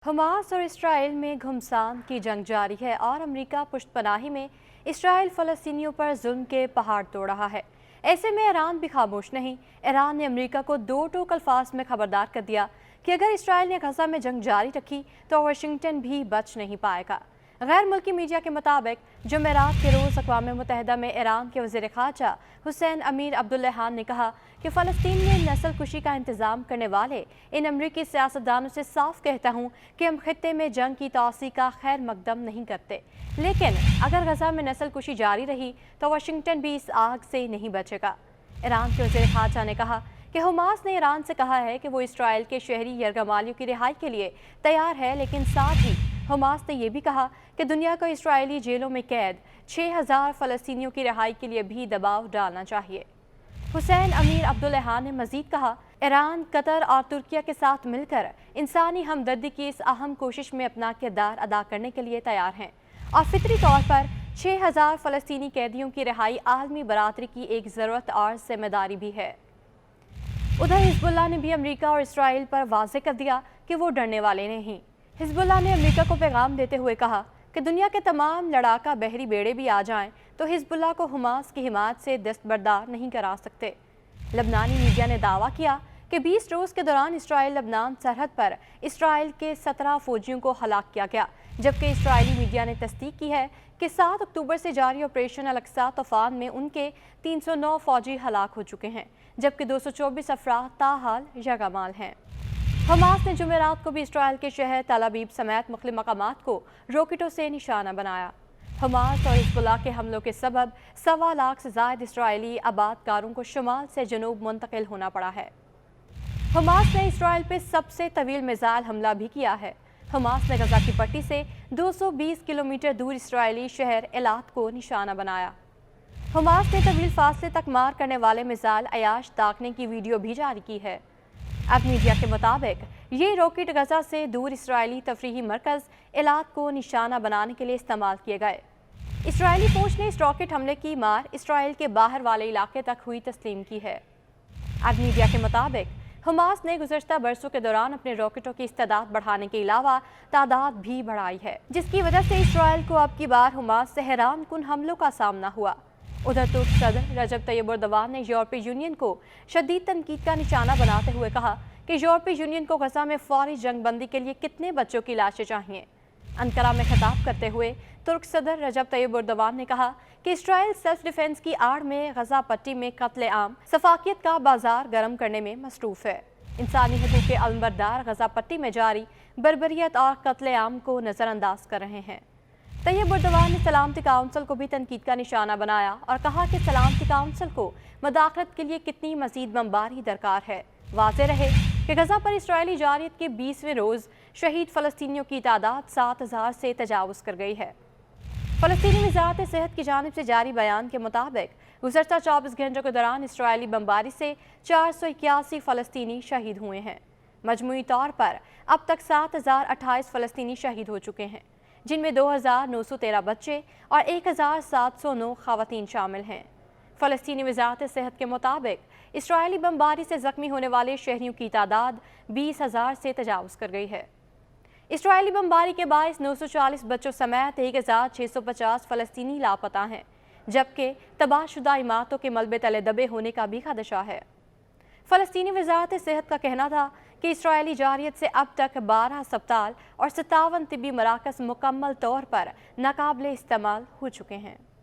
Hamas और Israel में घमासान की जंग जारी है और अमेरिका पुष्टपनाही में इसराइल फ़लस्तीनियों पर जुल्म के पहाड़ तोड़ रहा है। ऐसे में ईरान भी खामोश नहीं। ईरान ने अमेरिका को दो टूक अल्फाज में खबरदार कर दिया कि अगर इसराइल ने गजा में जंग जारी रखी तो वाशिंगटन भी बच नहीं पाएगा। गैर मुल्की मीडिया के मुताबिक जुमेरात के रोज़ अक़वाम मुत्तहिदा में ईरान के वज़ीर ख़ारजा हुसैन अमीर अब्दुल्लाहान ने कहा कि फ़लस्तीन में नस्ल कुशी का इंतज़ाम करने वाले इन अमरीकी सियासतदानों से साफ कहता हूँ कि हम खित्ते में जंग की तौसी का खैर मकदम नहीं करते, लेकिन अगर गजा में नस्ल कुशी जारी रही तो वाशिंगटन भी इस आग से नहीं बचेगा। ईरान के वज़ीर ख़ारजा ने कहा कि हमास ने ईरान से कहा है कि वो इसराइल के शहरी यरगमालियों की रिहाई के लिए तैयार है, लेकिन साथ ही हमास ने यह भी कहा कि दुनिया को इसराइली जेलों में कैद 6000 फ़लस्तीनियों की रिहाई के लिए भी दबाव डालना चाहिए। हुसैन अमीर अब्दुल्लाहान ने मजीद कहा, ईरान, कतर और तुर्किया के साथ मिलकर इंसानी हमदर्दी की इस अहम कोशिश में अपना किरदार अदा करने के लिए तैयार हैं और फितरी तौर पर 6000 फ़लस्तीनी कैदियों की रिहाई आलमी बरादरी की एक ज़रूरत और जिम्मेदारी भी है। उधर हिजबुल्लाह ने भी अमेरिका और इसराइल पर वाज़ेह कर दिया कि वो डरने वाले नहीं। हिजबुल्लाह ने अमेरिका को पैगाम देते हुए कहा कि दुनिया के तमाम लड़ाका बहरी बेड़े भी आ जाएं तो हिजबुल्लाह को हमास की हिमायत से दस्तबरदार नहीं करा सकते। लबनानी मीडिया ने दावा किया कि 20 रोज़ के दौरान इसराइल लबनान सरहद पर इसराइल के 17 फौजियों को हलाक किया गया, जबकि इसराइली मीडिया ने तस्दीक की है कि 7 अक्टूबर से जारी ऑपरेशन अल-अक्सा तूफान में उनके 309 फौजी हलाक हो चुके हैं, जबकि 224 अफराद ताहाल यरगमाल हैं। हमास ने जुमेरात को भी इसराइल के शहर तल अबीब समेत मुख्तलिफ मकामात को रॉकेटों से निशाना बनाया। हमास और हिजबुल्लाह के हमलों के सबब 1.25 लाख से ज़ायद इसराइली आबादकारों को शुमाल से जनूब मुंतकिल होना पड़ा है। हमास ने इसराइल पे सबसे तवील मिसाइल हमला भी किया है। हमास ने गजा की पट्टी से 220 किलोमीटर दूर इसराइली शहर एलात को निशाना बनाया। हमास ने तवील फासले तक मार करने वाले मिसाइल अयाश दागने की वीडियो भी जारी की है। अब मीडिया के मुताबिक ये रॉकेट गजा से दूर इसराइली तफरीही मरकज़ एलात को निशाना बनाने के लिए इस्तेमाल किए गए। इसराइली फौज ने इस रॉकेट हमले की मार इसराइल के बाहर वाले इलाके तक हुई तस्लीम की है। अब मीडिया के मुताबिक हमास ने गुज़श्ता बरसों के दौरान अपने रॉकेटों की इस्तेदाद बढ़ाने के अलावा तादाद भी बढ़ाई है, जिसकी वजह से इसराइल को अब की बार हमास से हैरान कुन हमलों का सामना हुआ। उधर तुर्क सदर रजब तैयब एर्दोगान ने यूरोपीय यूनियन को शदीद तनकीद का निशाना बनाते हुए कहा कि यूरोपीय यूनियन को गजा में फौरी जंगबंदी के लिए कितने बच्चों की लाशें चाहिए। अंकारा में खिताब करते हुए तुर्क सदर रजब तैयब एर्दोगान ने कहा कि इसराइल सेल्फ डिफेंस की आड़ में गजा पट्टी में कत्ले आम सफाकियत का बाजार गर्म करने में मसरूफ है। इंसानी हकूक़ के अलमबरदार गजा पट्टी में जारी बर्बरियत और कत्ले आम को नज़रअंदाज कर रहे हैं। तैयब एर्दोगान ने सलामती काउंसिल को भी तनकीद का निशाना बनाया और कहा कि सलामती काउंसिल को मदाखलत के लिए कितनी मज़ीद बमबारी दरकार है। वाज़ेह रहे कि गजा पर इसराइली जारियत के 20वें रोज़ शहीद फ़लस्तीनियों की तादाद 7000 से तजावुज़ कर गई है। फ़लस्तीनी वज़ारत सेहत की जानिब से जारी बयान के मुताबिक गुज़श्ता 24 घंटों के दौरान इसराइली बमबारी से 481 फ़लस्तीनी शहीद हुए हैं। मजमूई तौर पर अब तक 7028 फ़लस्तीनी शहीद हो चुके हैं, जिनमें 2913 बच्चे और 1709 ख़वातीन शामिल हैं। फ़लस्तीनी वज़ारत सेहत के मुताबिक इसराइली बमबारी से ज़ख्मी होने वाले शहरियों की तादाद 20,000 से तजावुज़ कर गई है। इसराइली बमबारी के बायस 940 बच्चों समेत 1650 फ़लस्तीनी लापता हैं, जबकि तबाहशुदा इमारतों के मलबे तले दबे होने का भी खदशा है। फ़लस्तीनी वज़ारत सेहत का कहना था कि इसराइली जारियत से अब तक 12 अस्पताल और 57 तिब्बी मराकज़ मुकम्मल तौर पर नाकाबिले इस्तेमाल हो चुके हैं।